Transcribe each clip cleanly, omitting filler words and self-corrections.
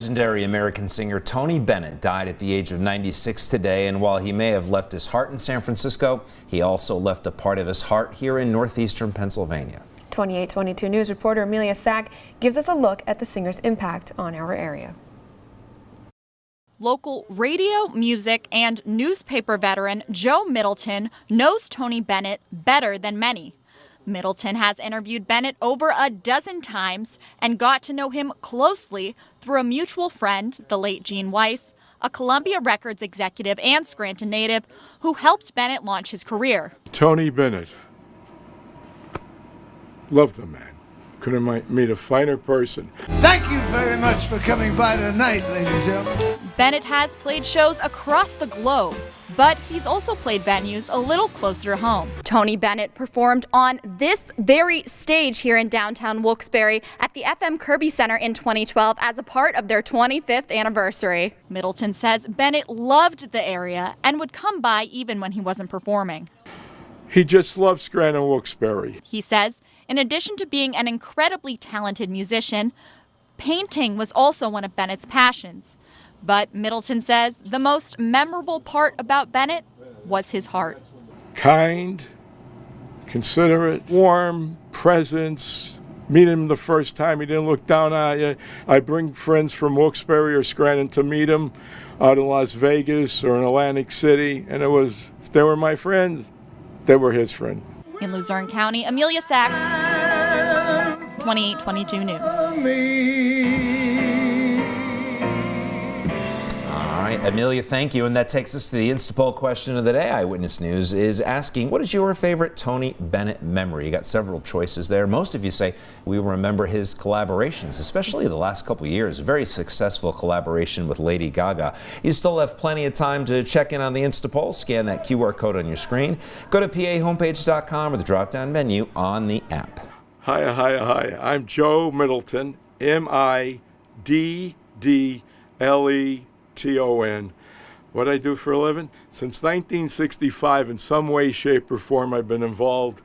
Legendary American singer Tony Bennett died at the age of 96 today, and while he may have left his heart in San Francisco, he also left a part of his heart here in northeastern Pennsylvania. 2822 News reporter Amelia gives us a look at the singer's impact on our area. Local radio, music, and newspaper veteran Joe Middleton knows Tony Bennett better than many. Middleton has interviewed Bennett over a dozen times and got to know him closely through a mutual friend, the late Gene Weiss, a Columbia Records executive and Scranton native who helped Bennett launch his career. Tony Bennett. Love the man. Couldn't meet a finer person. Thank you very much for coming by tonight, ladies and gentlemen. Bennett has played shows across the globe, but he's also played venues a little closer to home. Tony Bennett performed on this very stage here in downtown Wilkes-Barre at the FM Kirby Center in 2012 as a part of their 25th anniversary. Middleton says Bennett loved the area and would come by even when he wasn't performing. He just loves Scranton, Wilkes-Barre. He says, in addition to being an incredibly talented musician, painting was also one of Bennett's passions. But Middleton says the most memorable part about Bennett was his heart. Kind, considerate, warm presence. Meet him the first time, he didn't look down on you. I bring friends from Wilkes-Barre or Scranton to meet him out in Las Vegas or in Atlantic City, and if they were my friends, they were his friend. In Luzerne County, Amelia Sack, 2822 News. All right, Amelia, thank you. And that takes us to the Instapoll question of the day. Eyewitness News is asking, what is your favorite Tony Bennett memory? You got several choices there. Most of you say we remember his collaborations, especially the last couple of years. A very successful collaboration with Lady Gaga. You still have plenty of time to check in on the Instapoll. Scan that QR code on your screen. Go to pahomepage.com or the drop-down menu on the app. Hiya, hiya, hiya. I'm Joe Middleton, Middleton. What I do for a living? Since 1965, in some way, shape, or form, I've been involved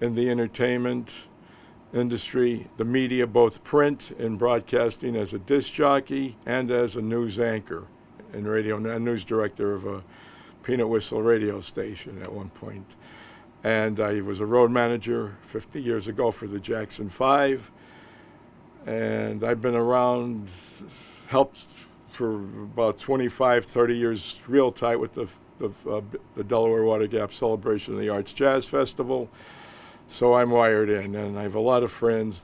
in the entertainment industry, the media, both print and broadcasting, as a disc jockey and as a news anchor and radio, a news director of a peanut whistle radio station at one point. And I was a road manager 50 years ago for the Jackson 5. And I've been around, helped for about 25, 30 years, real tight with the Delaware Water Gap Celebration of the Arts Jazz Festival. So I'm wired in, and I have a lot of friends.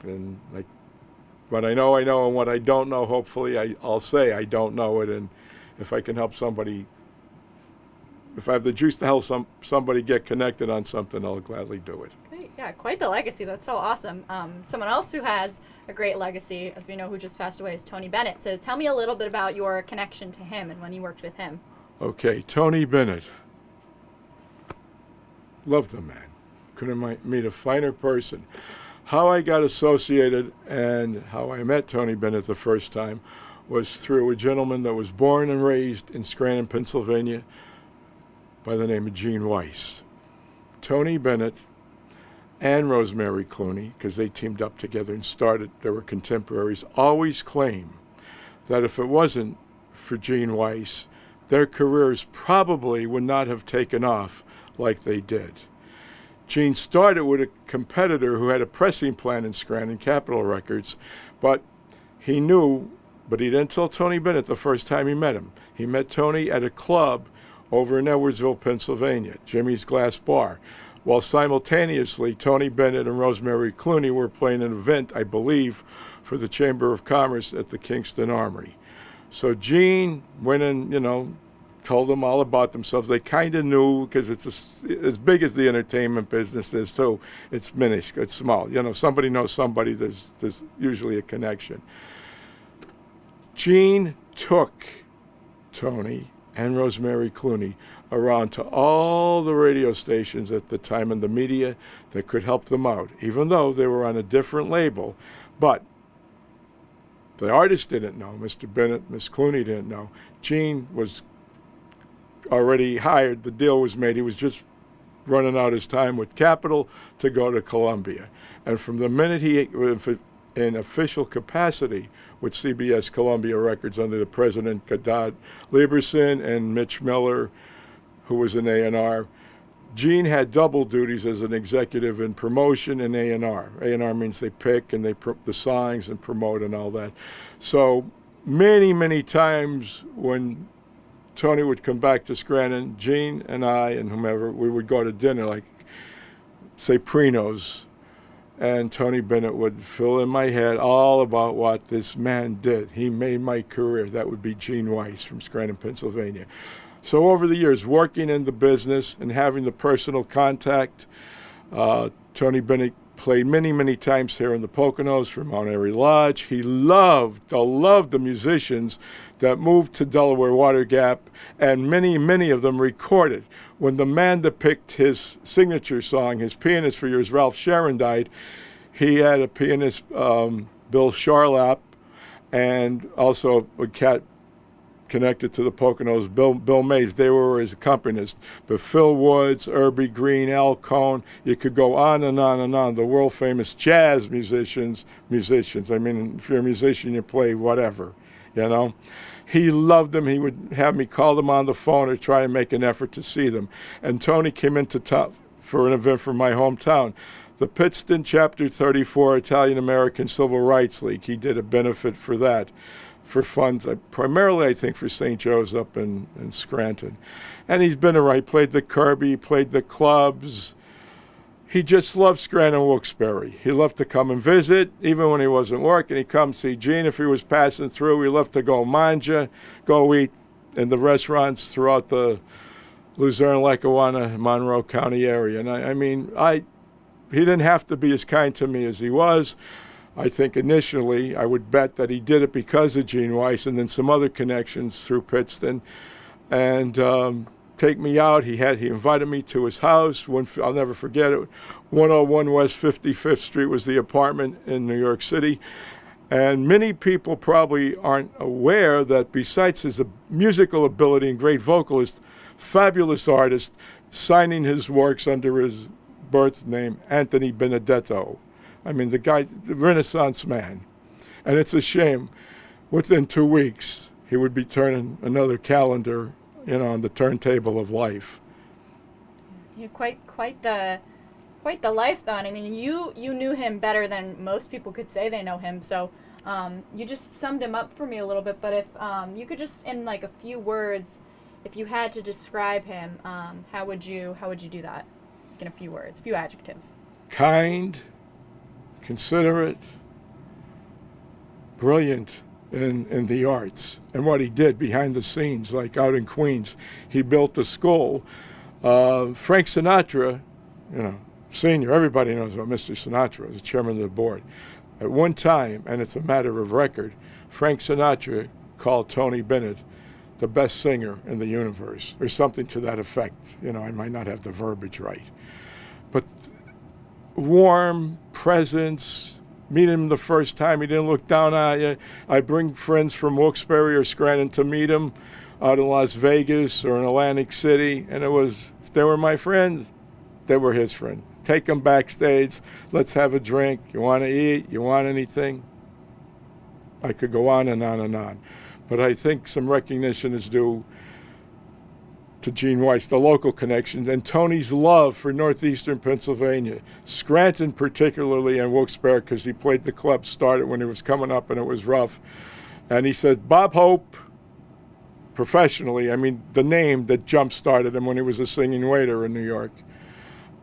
And what I know, and what I don't know, hopefully I'll say I don't know it. And if I can help somebody, if I have the juice to help somebody get connected on something, I'll gladly do it. Great. Yeah, quite the legacy. That's so awesome. Someone else who has a great legacy, as we know, who just passed away, is Tony Bennett. So tell me a little bit about your connection to him and when you worked with him. Okay, Tony Bennett. Love the man. Couldn't meet a finer person. How I got associated and how I met Tony Bennett the first time was through a gentleman that was born and raised in Scranton, Pennsylvania, by the name of Gene Weiss. Tony Bennett and Rosemary Clooney, because they teamed up together and started, they were contemporaries, always claim that if it wasn't for Gene Weiss, their careers probably would not have taken off like they did. Gene started with a competitor who had a pressing plant in Scranton, Capitol Records, but he didn't tell Tony Bennett the first time he met him. He met Tony at a club over in Edwardsville, Pennsylvania, Jimmy's Glass Bar, while simultaneously Tony Bennett and Rosemary Clooney were playing an event, I believe, for the Chamber of Commerce at the Kingston Armory. So Gene went and, told them all about themselves. They kind of knew, because it's as big as the entertainment business is, too. It's minuscule, it's small. Somebody knows somebody, there's usually a connection. Gene took Tony and Rosemary Clooney around to all the radio stations at the time and the media that could help them out, even though they were on a different label. But the artist didn't know, Mr. Bennett, Miss Clooney didn't know. Gene was already hired, the deal was made. He was just running out his time with Capitol to go to Columbia. And from the minute in official capacity with CBS Columbia Records under the president, Gadad Lieberson, and Mitch Miller, who was an A&R. Gene had double duties as an executive in promotion and A&R. A&R means they pick and they the songs and promote and all that. So many times when Tony would come back to Scranton, Gene and I and whomever, we would go to dinner, like, say, Prino's, and Tony Bennett would fill in my head all about what this man did. He made my career. That would be Gene Weiss from Scranton, Pennsylvania. So over the years, working in the business and having the personal contact, Tony Bennett played many times here in the Poconos for Mount Airy Lodge. He loved the musicians that moved to Delaware Water Gap, and many of them recorded. When the man that picked his signature song, his pianist for years, Ralph Sharon, died, he had a pianist, Bill Charlap, and also a cat connected to the Poconos, Bill Mays. They were his accompanists. But Phil Woods, Irby Green, Al Cohn, you could go on and on and on. The world famous jazz musicians. I mean, if you're a musician, you play whatever, you know. He loved them. He would have me call them on the phone or try and make an effort to see them. And Tony came into town for an event from my hometown, the Pittston Chapter 34 Italian-American Civil Rights League. He did a benefit for that, for funds, primarily I think for St. Joe's up in Scranton. And he's been around. He played the Kirby, played the clubs. He just loved Scranton Wilkes-Barre. He loved to come and visit, even when he wasn't working. He'd come see Gene if he was passing through. He loved to go manja, go eat in the restaurants throughout the Luzerne, Lackawanna, Monroe County area. And I mean, he didn't have to be as kind to me as he was. I think initially I would bet that he did it because of Gene Weiss and then some other connections through Pittston. And take me out. He invited me to his house. I'll never forget it. 101 West 55th Street was the apartment in New York City. And many people probably aren't aware that besides his musical ability and great vocalist, fabulous artist, signing his works under his birth name, Anthony Benedetto. I mean, the guy, the Renaissance man. And it's a shame. Within 2 weeks, he would be turning another calendar, you know, on the turntable of life. Yeah, quite the life, though. And I mean, you knew him better than most people could say they know him. So you just summed him up for me a little bit. But if you could just, in like a few words, if you had to describe him, how would you do that? In a few words, a few adjectives. Kind, considerate, brilliant in the arts, and what he did behind the scenes, like out in Queens. He built a school. Frank Sinatra, you know, senior, everybody knows about Mr. Sinatra, as chairman of the board. At one time, and it's a matter of record, Frank Sinatra called Tony Bennett the best singer in the universe, or something to that effect. You know, I might not have the verbiage right. But warm presence, meet him the first time, he didn't look down on you. I bring friends from Wilkes-Barre or Scranton to meet him out in Las Vegas or in Atlantic City, and it was, if they were my friends, they were his friend. Take them backstage, let's have a drink, you want to eat, you want anything? I could go on and on and on. But I think some recognition is due to Gene Weiss, the local connections, and Tony's love for northeastern Pennsylvania, Scranton particularly, and Wilkes-Barre, because he played the club, started when he was coming up and it was rough. And he said, Bob Hope, professionally, I mean, the name that jump-started him when he was a singing waiter in New York,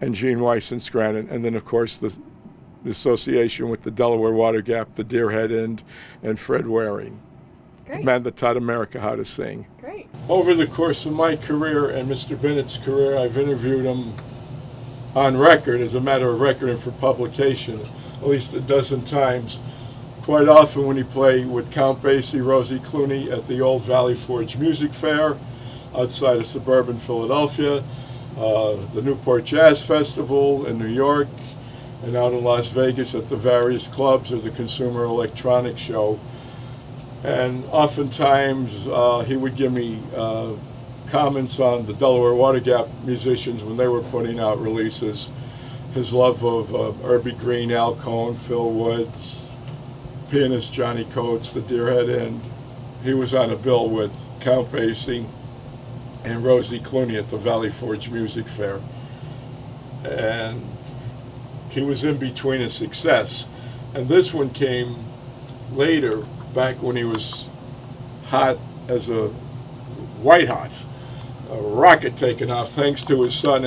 and Gene Weiss in Scranton, and then, of course, the association with the Delaware Water Gap, the Deerhead Inn, and Fred Waring. Great. The man that taught America how to sing. Great. Over the course of my career and Mr. Bennett's career, I've interviewed him on record, as a matter of record and for publication, at least a dozen times. Quite often when he played with Count Basie, Rosie Clooney at the Old Valley Forge Music Fair outside of suburban Philadelphia, the Newport Jazz Festival in New York, and out in Las Vegas at the various clubs or the Consumer Electronics Show. And oftentimes he would give me comments on the Delaware Water Gap musicians when they were putting out releases. His love of Irby Green, Al Cohn, Phil Woods, pianist Johnny Coates, the Deerhead Inn. He was on a bill with Count Basie and Rosie Clooney at the Valley Forge Music Fair. And he was in between a success. And this one came later, back when he was hot as a white hot, a rocket taking off thanks to his son.